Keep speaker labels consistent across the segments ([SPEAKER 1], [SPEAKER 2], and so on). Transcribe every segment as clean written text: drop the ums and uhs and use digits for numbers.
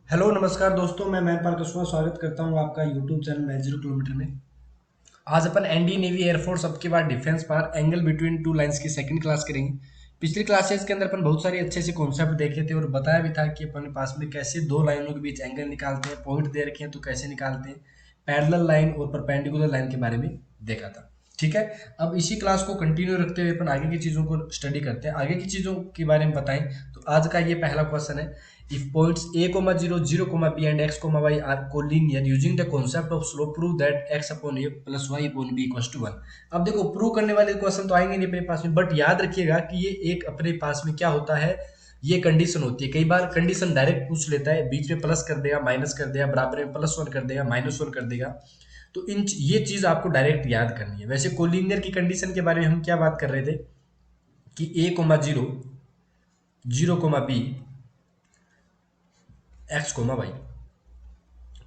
[SPEAKER 1] Hello नमस्कार दोस्तों, मैं महपाल कुशवाहा स्वागत करता हूं आपका यूट्यूब चैनल मैच 0 किलोमीटर में। आज अपन एनडी नेवी एयरफोर्स अब की बार डिफेंस पार एंगल बिटवीन टू लाइंस की सेकंड क्लास करेंगे। पिछली क्लासेस के अंदर अपन बहुत सारे अच्छे से कॉन्सेप्ट देखे थे और बताया भी था कि अपन पास में कैसे दो लाइनों के बीच एंगल निकालते हैं, पॉइंट दे रखे हैं तो कैसे निकालते हैं, पैरेलल लाइन और परपेंडिकुलर लाइन के बारे में देखा था। ठीक है, अब इसी क्लास को कंटिन्यू रखते हुए अपन आगे की चीजों को स्टडी करते हैं। आगे की चीजों के बारे में बताएं तो आज का ये पहला क्वेश्चन है, if points a comma 0 0 comma b and x comma y are collinear using the concept of slope, prove that x upon a plus y upon b equals to 1। अब देखो, प्रूव करने वाले क्वेश्चन तो आएंगे नहीं अपने पास में, बट याद रखिएगा कि ये एक अपने पास में क्या होता है, ये कंडीशन होती है। कई बार कंडीशन डायरेक्ट पूछ लेता है, बीच में प्लस कर देगा, माइनस कर देगा, बराबर में +1 कर देगा, -1 कर देगा। तो ये चीज आपको डायरेक्ट याद करनी है। वैसे कोलिनियर की कंडीशन के बारे में हम क्या बात कर रहे थे कि a comma 0 0 comma b x comma y,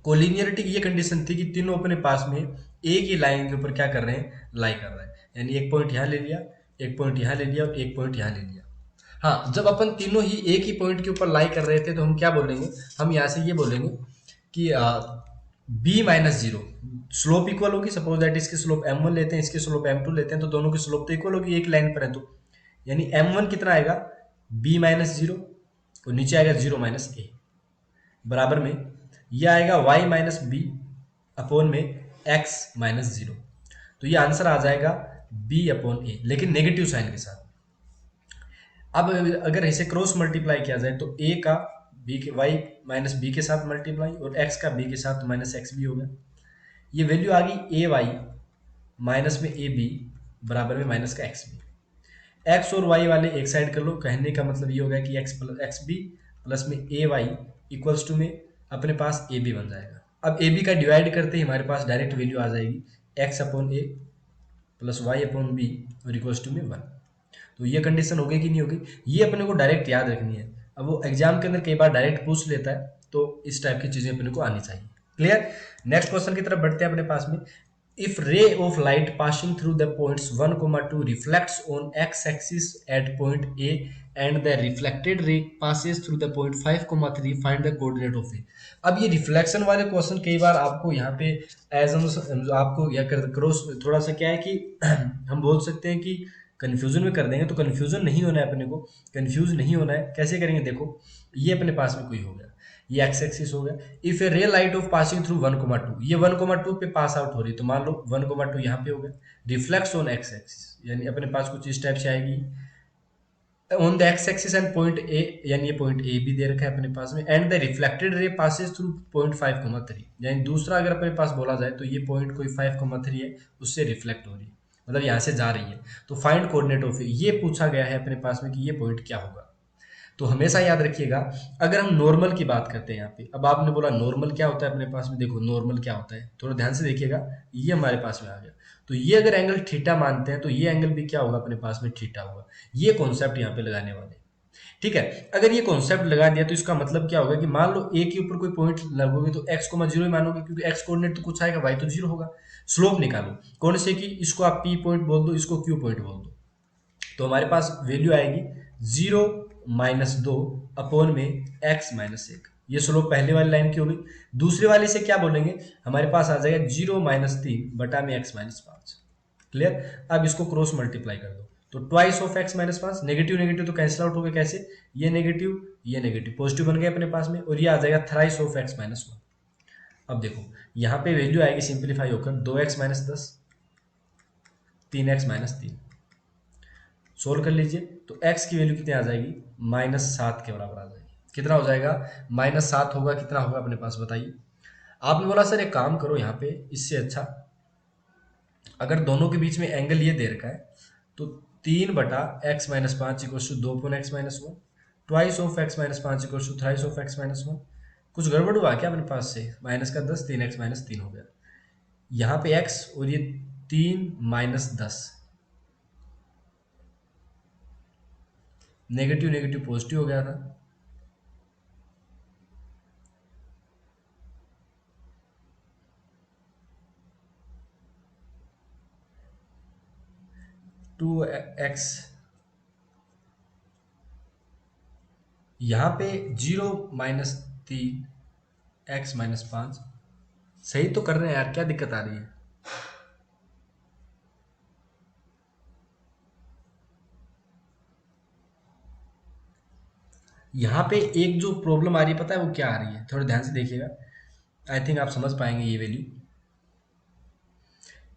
[SPEAKER 1] collinearity की ये कंडीशन थी कि तीनों अपने पास में एक ही लाइन के ऊपर क्या कर रहे हैं, लाई कर रहे हैं। यानी एक पॉइंट यहाँ ले लिया, एक पॉइंट यहाँ ले लिया और एक पॉइंट यहाँ ले लिया। हाँ, जब अपन तीनों ही एक ही पॉइंट के ऊपर लाई कर रहे थे तो हम क्या बोलेंगे, हम यहाँ से ये बोलेंगे कि b minus zero slope equal होगी। सपोज दैट इसकी स्लोप m1 लेते हैं, इसकी स्लोप m2 लेते हैं, तो दोनों की स्लोप तो इक्वल होगी, एक लाइन पर है तो। यानी m1 कितना आएगा, b माइनस जीरो, और नीचे आएगा 0 माइनस ए, बराबर में ये आएगा y माइनस बी अपॉन में x माइनस जीरो। तो ये आंसर आ जाएगा b अपॉन ए, लेकिन नेगेटिव साइन के साथ। अब अगर इसे क्रॉस मल्टीप्लाई किया जाए तो a का b के y माइनस बी के साथ मल्टीप्लाई और x का b के साथ माइनस एक्स भी होगा। ये वैल्यू आ गई a y माइनस में a b बराबर में माइनस का एक्स बी। एक्स और वाई वाले एक साइड कर लो, कहने का मतलब ये होगा कि x plus x b plus में ए वाई इक्वल्स टू में अपने पास ए बी बन जाएगा। अब ए बी का डिवाइड करते ही हमारे पास डायरेक्ट वैल्यू आ जाएगी एक्स अपॉन ए प्लस वाई अपॉन बी और इक्वल्स टू में 1। तो ये कंडीशन होगी कि नहीं होगी, ये अपने को डायरेक्ट याद रखनी है। अब वो एग्जाम के अंदर कई बार डायरेक्ट पूछ लेता है, तो इस टाइप की चीजें अपने को आनी चाहिए। क्लियर। नेक्स्ट क्वेश्चन की तरफ बढ़ते हैं अपने पास में। If ray of light passing through the points 1, 2 reflects on x-axis at point A and the reflected ray passes through the point 5, 3, find the coordinate of A। अब ये रिफ्लेक्शन वाले question कई बार आपको यहाँ पे एज आपको या कर क्रॉस थोड़ा सा क्या है कि हम बोल सकते हैं कि कंफ्यूजन में कर देंगे, तो कंफ्यूजन नहीं होना है अपने को, कंफ्यूज नहीं होना है। कैसे करेंगे, देखो ये अपने पास में कोई हो गया, ये एक्स एक्सिस हो गया। इफ ए रे लाइट ऑफ पासिंग थ्रू 1, 2, ये 1, 2 पे पास आउट हो रही है, तो मान लो 1, 2 यहाँ पे हो गया, रिफ्लेक्स ऑन एक्स एक्सिस, यानी अपने पास कुछ इस टाइप से आएगी on the x axis and point A, यानी ये पॉइंट ए भी दे रखा है अपने पास में, and the reflected ray passes through point 5, 3। यानी दूसरा अगर अपने पास बोला जाए तो ये पॉइंट कोई 5, 3 है, उससे रिफ्लेक्ट हो रही है, मतलब यहाँ से जा रही है। तो फाइंड कोऑर्डिनेट ऑफ ये पूछा गया है अपने पास में कि ये पॉइंट क्या होगा। तो हमेशा याद रखिएगा, अगर हम नॉर्मल की बात करते हैं यहाँ पे, अब आपने बोला नॉर्मल क्या होता है अपने पास में, देखो नॉर्मल क्या होता है, थोड़ा ध्यान से देखिएगा। ये हमारे पास में आ गया, तो ये अगर एंगल थीटा मानते हैं तो ये एंगल भी क्या होगा अपने पास में, थीटा होगा। ये कॉन्सेप्ट यहाँ पे लगाने वाले, ठीक है। अगर ये कॉन्सेप्ट लगा दिया तो इसका मतलब क्या होगा कि मान लो ए के ऊपर कोई पॉइंट लगोगे तो एक्स को जीरो ही मानोगे, क्योंकि एक्स कोऑर्डिनेट तो कुछ आएगा, वाई तो जीरो होगा। स्लोप निकालो कौन से की, इसको आप पी पॉइंट बोल दो, इसको क्यू पॉइंट बोल दो, तो हमारे पास वैल्यू आएगी 0 - 2 अपॉन में एक्स माइनस एक। ये स्लोप पहले वाली लाइन की होगी। दूसरी वाली से क्या बोलेंगे, हमारे पास आ जाएगा 0 - 3 बटा में एक्स माइनस 5। क्लियर। अब इसको क्रॉस मल्टीप्लाई कर दो, तो twice of x minus 5, negative negative तो कैंसिल आउट हो गए, कैसे, ये नेगेटिव पॉजिटिव बन गए अपने पास में, और ये आ जाएगा थ्राइस ऑफ एक्स माइनस 1। अब देखो यहाँ पे वैल्यू आएगी सिंप्लीफाई होकर 2x - 10, 3x - 3। सोल्व कर लीजिए तो x की वैल्यू कितनी आ जाएगी, -7 के बराबर आ जाएगी। कितना हो जाएगा, -7 होगा, कितना होगा अपने पास बताइए। आपने बोला सर एक काम करो, यहाँ पे इससे अच्छा अगर दोनों के बीच में एंगल ये दे रखा है तो 3/x - 5 = 2/x - 1, twice of x - 5 = thrice of x - 1। कुछ गड़बड़ हुआ क्या अपने पास से, -10 3x - 3 हो गया। यहाँ पे x और ये 3 - 10, नेगेटिव नेगेटिव पॉजिटिव हो गया था। 2x, यहाँ पे 0 - 3 x माइनस 5। सही तो कर रहे हैं यार, क्या दिक्कत आ रही है? यहाँ पे एक जो प्रॉब्लम आ रही है पता है वो क्या आ रही है, थोड़ा ध्यान से देखिएगा। आई थिंक आप समझ पाएंगे ये वैल्यू,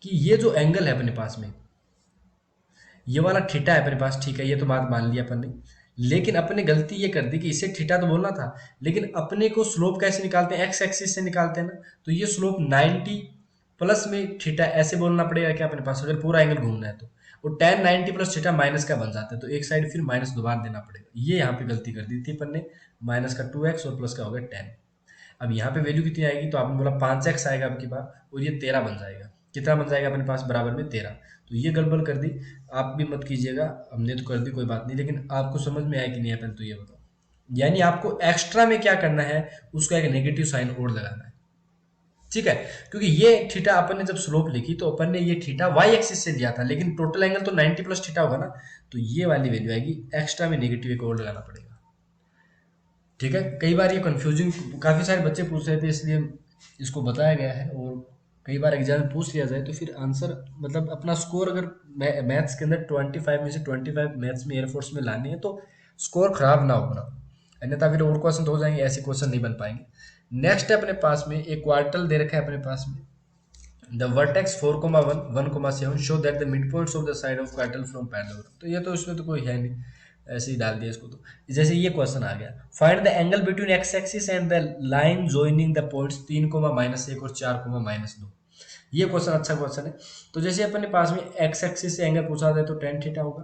[SPEAKER 1] कि ये जो एंगल है अपने पास में, ये वाला थीटा है अपने पास, ठीक है, ये तो बात मान लिया अपन ने। लेकिन अपने गलती ये कर दी कि इसे थीटा तो बोलना था, लेकिन अपने को स्लोप कैसे निकालते हैं, एक्स एक्सिस से निकालते हैं ना। तो ये स्लोप 90 प्लस में थीटा ऐसे बोलना पड़ेगा क्या अपने पास, अगर पूरा एंगल घूमना है तो। और tan 90 प्लस थीटा माइनस का बन जाता है, तो एक साइड फिर माइनस दोबारा देना पड़ेगा। ये यहाँ पे गलती कर दी थी अपन ने, माइनस का 2x और प्लस का होगा 10। अब यहाँ पे वैल्यू कितनी आएगी, तो आपने बोला 5x आएगा अब की बार, और ये 13 बन जाएगा। कितना बन जाएगा अपने पास, बराबर में 13। तो ये गड़बड़ कर दी, आप भी मत कीजिएगा, हमने तो कर दी कोई बात नहीं, लेकिन आपको समझ में आया कि नहीं आया पहले तो ये बताओ। यानी आपको एक्स्ट्रा में क्या करना है, उसका एक नेगेटिव साइन और लगाना है, ठीक है। क्योंकि ये थीटा अपन ने जब स्लोप लिखी तो अपन ने ये थीटा वाई एक्सिस से लिया था, लेकिन टोटल एंगल तो 90 प्लस थीटा होगा ना, तो ये वाली वैल्यू आएगी, एक्स्ट्रा में नेगेटिव एक और लगाना पड़ेगा, ठीक है। कई बार ये कंफ्यूजिंग, काफ़ी सारे बच्चे पूछ रहे थे, इसलिए इसको बताया गया है। और कई बार एग्जाम में पूछ लिया जाए तो फिर आंसर, मतलब अपना स्कोर अगर मैथ्स के अंदर 25 में से 25 मैथ्स में एयरफोर्स में लाने हैं तो स्कोर खराब ना होना, अन्यथा फिर और क्वेश्चन तो हो जाएंगे, ऐसे क्वेश्चन नहीं बन पाएंगे। नेक्स्ट है अपने पास में एक क्वार्टल दे रखा है अपने पास में, the vertex 4,1 1,7 show that the mid points of the side of quartile from parallel. तो ये तो इसमें तो कोई है नहीं, ऐसे ही डाल दिया इसको। तो जैसे ये क्वेश्चन आ गया, find the angle between x axis and the line joining the points 3,-1 और 4,-2। ये क्वेश्चन अच्छा क्वेश्चन है। तो जैसे अपने पास में एक्स एक्सिस से एंगल पूछा जाए तो tan थीटा होगा,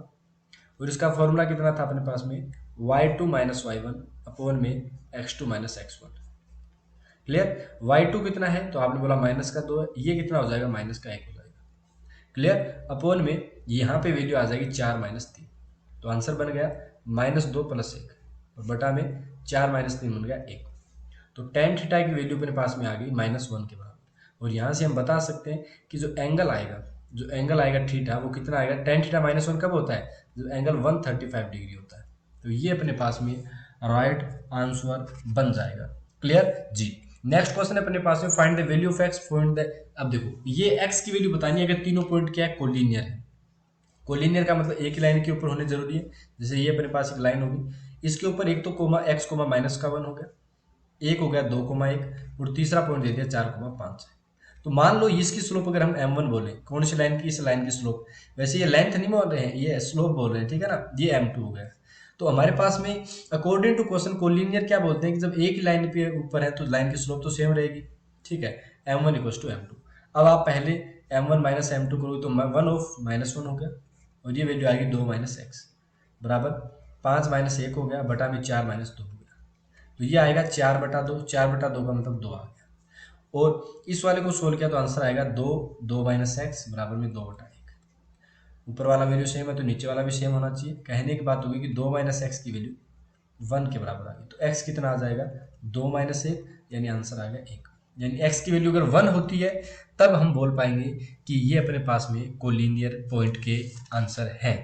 [SPEAKER 1] और इसका फॉर्मूला कितना था अपने पास में, y2 minus Y one upon में x2 minus x1। Clear. y2 कितना है, तो आपने बोला माइनस का 2 है, ये कितना हो जाएगा, माइनस का 1 हो जाएगा। क्लियर। अपॉन में यहाँ पे वैल्यू आ जाएगी 4 माइनस 3, तो आंसर बन गया -2 + 1, और बटा में 4 माइनस 3 बन गया 1। तो tan थीटा की वैल्यू अपने पास में आ गई -1 के बराबर। और यहाँ से हम बता सकते हैं कि जो एंगल आएगा थीटा, वो कितना आएगा, tan थीटा -1 कब होता है, जो एंगल 135 डिग्री होता है। तो ये अपने पास में राइट आंसर बन जाएगा। क्लियर जी। नेक्स्ट क्वेश्चन अपने पास में, find the value of x point the. अब देखो ये एक्स की वैल्यू बतानी है अगर तीनों पॉइंट क्या है, कोलिनियर है। कोलिनियर का मतलब एक ही लाइन के ऊपर होने जरूरी है। जैसे ये अपने पास एक लाइन होगी, इसके ऊपर एक तो कोमा एक्स कोमा माइनस का 1 हो गया, एक हो गया 2,1, और तीसरा पॉइंट दे दिया 4,5 है। तो मान लो इसकी स्लोप अगर हम m1 बोले, कौन सी लाइन की, इस लाइन की स्लोप, वैसे ये लेंथ नहीं बोल रहे हैं, ये स्लोप बोल रहे हैं, ठीक है ना, ये m2 हो गया। तो हमारे पास में अकॉर्डिंग टू क्वेश्चन कोलिनियर क्या बोलते हैं कि जब एक ही लाइन पे ऊपर है तो लाइन की स्लोप तो सेम रहेगी, ठीक है, m1 = m2। अब आप पहले m1 माइनस m2 करोगे तो 1 ऑफ -1 हो गया, और ये वैल्यू आएगी 2 - x बराबर 5 - 1 हो गया, बटा में 4 - 2 हो गया। तो ये आएगा 4/2, 4/2 का मतलब 2 आ गया। और इस वाले को सोल्व किया तो आंसर आएगा 2 - x बराबर में 2/1। ऊपर वाला वैल्यू सेम है तो नीचे वाला भी सेम होना चाहिए। कहने की बात होगी कि 2 - x की वैल्यू 1 के बराबर आ गई, तो x कितना आ जाएगा, 2 - 1, यानी आंसर आ गया 1। यानी x की वैल्यू अगर 1 होती है तब हम बोल पाएंगे कि ये अपने पास में कोलिनियर पॉइंट के आंसर है।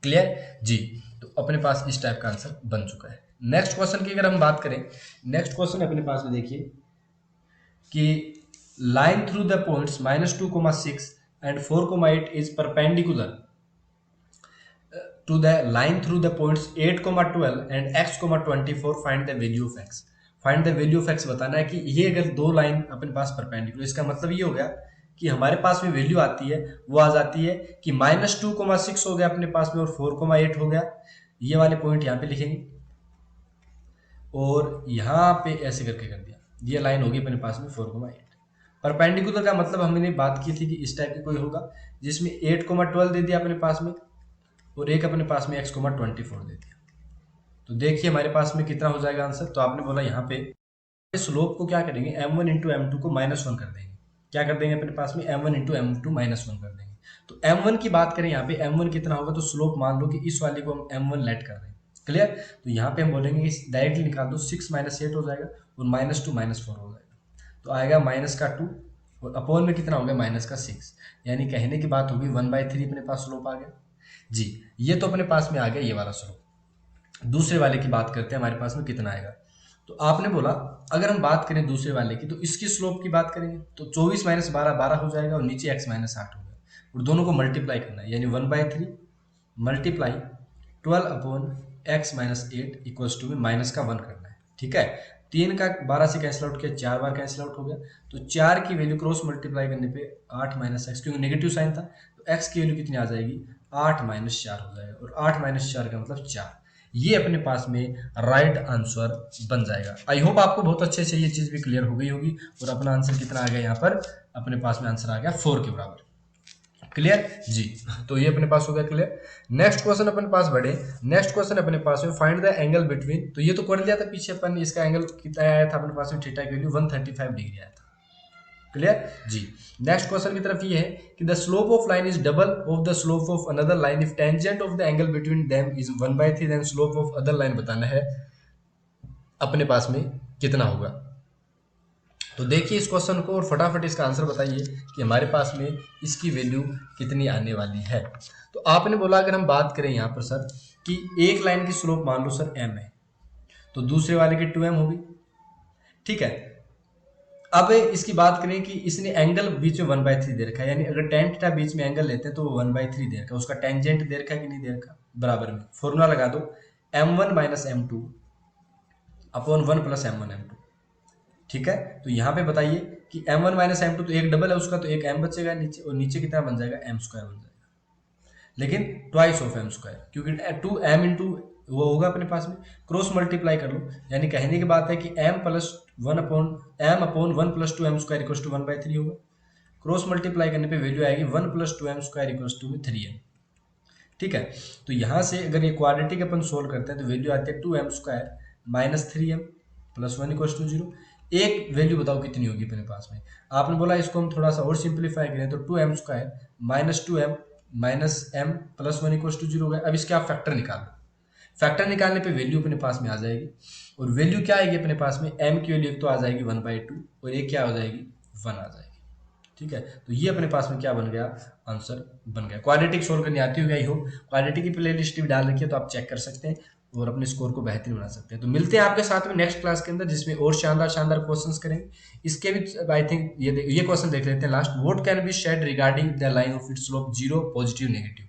[SPEAKER 1] क्लियर जी। तो अपने पास इस टाइप का आंसर बन चुका है। नेक्स्ट क्वेश्चन की अगर हम बात करें, नेक्स्ट क्वेश्चन अपने पास में देखिए कि line through the points -2,6 and 4,8 is perpendicular to the line through the points 8,12 and x,24, find the value of x। Find the value of x बताना है कि ये अगर दो लाइन अपने पास परपेंडिकुलर, इसका मतलब ये हो गया कि हमारे पास में वैल्यू आती है, वो आ जाती है कि -2,6 हो गया अपने पास में, और 4,8 हो गया। ये वाले पॉइंट यहाँ पे लिखेंगे, और यहाँ पे ऐसे करके कर दिया, ये लाइन होगी अपने पास में 4,8। परपेंडिकुलर का मतलब हमने बात की थी कि इस टाइप की कोई होगा जिसमें 8,12 दे दिया अपने पास में, और एक अपने पास में x,24 दे दिया। तो देखिए हमारे पास में कितना हो जाएगा आंसर। तो आपने बोला यहाँ पे स्लोप को क्या करेंगे, m1 × m2 को -1 कर देंगे। क्या कर देंगे अपने पास में, m1 × m2 -1 कर देंगे। तो m1 की बात करें यहाँ पे, m1 कितना होगा, तो स्लोप मान लो कि इस वाले को हम m1 लेट कर रहे हैं। क्लियर। तो यहाँ पे हम बोलेंगे कि डायरेक्टली निकाल दो, 6 - 8 हो जाएगा, और -2 - 4 हो जाएगा, तो आएगा -2, और अपॉन में कितना हो गया, -6। यानी कहने की बात होगी 1/3 अपने पास स्लोप आ गया जी। ये तो अपने पास में आ गया ये वाला स्लोप। दूसरे वाले की बात करते हैं, हमारे पास में कितना आएगा, तो आपने बोला अगर हम बात करें दूसरे वाले की, तो इसकी स्लोप की बात करेंगे तो 24 माइनस 12 12 हो जाएगा और नीचे x माइनस 8 हो गया और दोनों को मल्टीप्लाई करना है, यानी 1/3 multiply 12 upon x minus 8 equals to में माइनस का 1 करना है। ठीक है, 3 का 12 से कैंसिल आउट किया, 4 बार कैंसिल आउट हो गया, तो 4 की वैल्यू क्रॉस मल्टीप्लाई करने पे 8 माइनस एक्स, क्योंकि नेगेटिव साइन था तो x की वैल्यू कितनी आ जाएगी, 8 माइनस 4 हो जाएगा और 8 माइनस 4 का मतलब 4। ये अपने पास में राइट आंसर बन जाएगा। आई होप आपको बहुत अच्छे से ये चीज भी क्लियर हो गई होगी और अपना आंसर कितना आ गया यहाँ पर, अपने पास में आंसर आ गया 4 के बराबर। क्लियर जी, तो ये अपने पास हो गया क्लियर। नेक्स्ट क्वेश्चन अपने पास बढ़े। नेक्स्ट क्वेश्चन अपने पास में फाइंड द एंगल बिटवीन, तो ये तो कर लिया था पीछे अपन, इसका एंगल कितना आया था अपने पास में, थीटा की वैल्यू 135 डिग्री आया था। क्लियर जी। नेक्स्ट क्वेश्चन की तरफ ये है कि the slope of line is double of the slope of another line if tangent of the angle between them is 1/3, then slope of other line बताना है अपने पास में कितना होगा। तो देखिए इस क्वेश्चन को और फटाफट इसका आंसर बताइए कि हमारे पास में इसकी वैल्यू कितनी आने वाली है। तो आपने बोला अगर हम बात करें यहाँ पर सर कि एक लाइन की स्लोप मान लो सर m है, तो दूसरे वाले की 2m होगी। ठीक है, अब इसकी बात करें कि इसने एंगल बीच में 1/3 दे रखा है, यानी अगर tan थीटा बीच में एंगल लेते हैं तो वो 1/3 दे रखा है, उसका टेंजेंट दे रखा है कि नहीं दे रखा, बराबर में फॉर्मूला लगा दो m1 minus m2 upon 1 plus m1 m2। ठीक है, तो यहाँ पे बताइए कि m1 माइनस m2 तो एक डबल है उसका, तो एक m बचेगा नीचे और नीचे कितना बन जाएगा, m स्क्वायर बन जाएगा, लेकिन ट्वाइस ऑफ m स्क्वायर, क्योंकि 2m इंटू वो होगा अपने पास में, क्रॉस मल्टीप्लाई कर लो, यानी कहने की बात है कि m plus 1 upon m upon 1 plus 2m square equals to 1/3 होगा। क्रॉस मल्टीप्लाई करने पे वैल्यू आएगी 1 plus 2m square equals to 3m। ठीक है, तो यहाँ से अगर ये क्वाड्रेटिक अपन सोल्व करते हैं तो वैल्यू आती है 2m square minus 3m plus 1 equals to 0। एक वैल्यू बताओ कितनी होगी अपने पास में। आपने बोला इसको हम थोड़ा सा और सिंप्लीफाई करें तो 2m square minus 2m minus m plus 1 equals to 0 हो गया। अब इसके आप फैक्टर निकाल लो, फैक्टर निकालने पे वैल्यू अपने पास में आ जाएगी और वैल्यू क्या आएगी अपने पास में, m की वैल्यू एक तो आ जाएगी 1/2 और एक क्या हो जाएगी 1 आ जाएगी। ठीक है, तो ये अपने पास में क्या बन गया, आंसर बन गया। क्वाड्रेटिक सोल्व करनी आती होगी, आई होप क्वाड्रेटिक की प्लेलिस्ट भी डाल रखी है तो आप चेक कर सकते हैं और अपने स्कोर को बेहतरीन बना सकते हैं। तो मिलते हैं आपके साथ में नेक्स्ट क्लास के अंदर जिसमें और शानदार शानदार क्वेश्चंस करेंगे। इसके भी आई थिंक ये क्वेश्चन देख लेते हैं last, what can be said regarding the line of its slope 0 positive negative.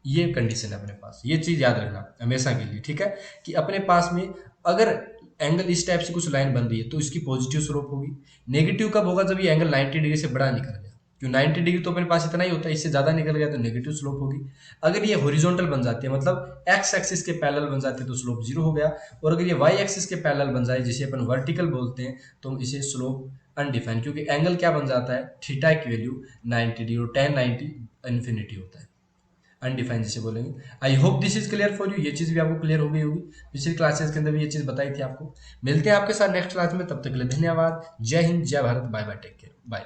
[SPEAKER 1] ये कंडीशन है अपने पास, ये चीज याद रखना हमेशा के लिए। ठीक है, कि अपने पास में अगर एंगल इस टाइप से कुछ लाइन बन रही है तो इसकी पॉजिटिव स्लोप होगी। नेगेटिव कब होगा, जब ये एंगल 90 डिग्री से बड़ा निकल गया, क्यों 90 डिग्री तो अपने पास इतना ही होता है, इससे ज्यादा निकल गया तो नेगेटिव स्लोप होगी। अगर ये हॉरिजॉन्टल बन जाती है, मतलब एक्स एक्सिस के पैरेलल बन जाते हैं तो स्लोप 0 हो गया, और अगर ये वाई एक्सिस के पैरेलल बन जाए जिसे अपन वर्टिकल बोलते हैं तो इसे स्लोप अनडिफाइंड, क्योंकि एंगल क्या बन जाता है, थीटा की वैल्यू 90 डिग्री और tan 90 इन्फिनिटी होता है, अनडिफाइंड जिसे बोलेंगे। I hope this is clear for you, ये चीज भी आपको क्लियर हो गई होगी, पिछली क्लासेस के अंदर भी ये चीज बताई थी आपको। मिलते हैं आपके साथ नेक्स्ट क्लास में, तब तक के लिए धन्यवाद। जय हिंद, जय Bharat, bye bye, take care, bye.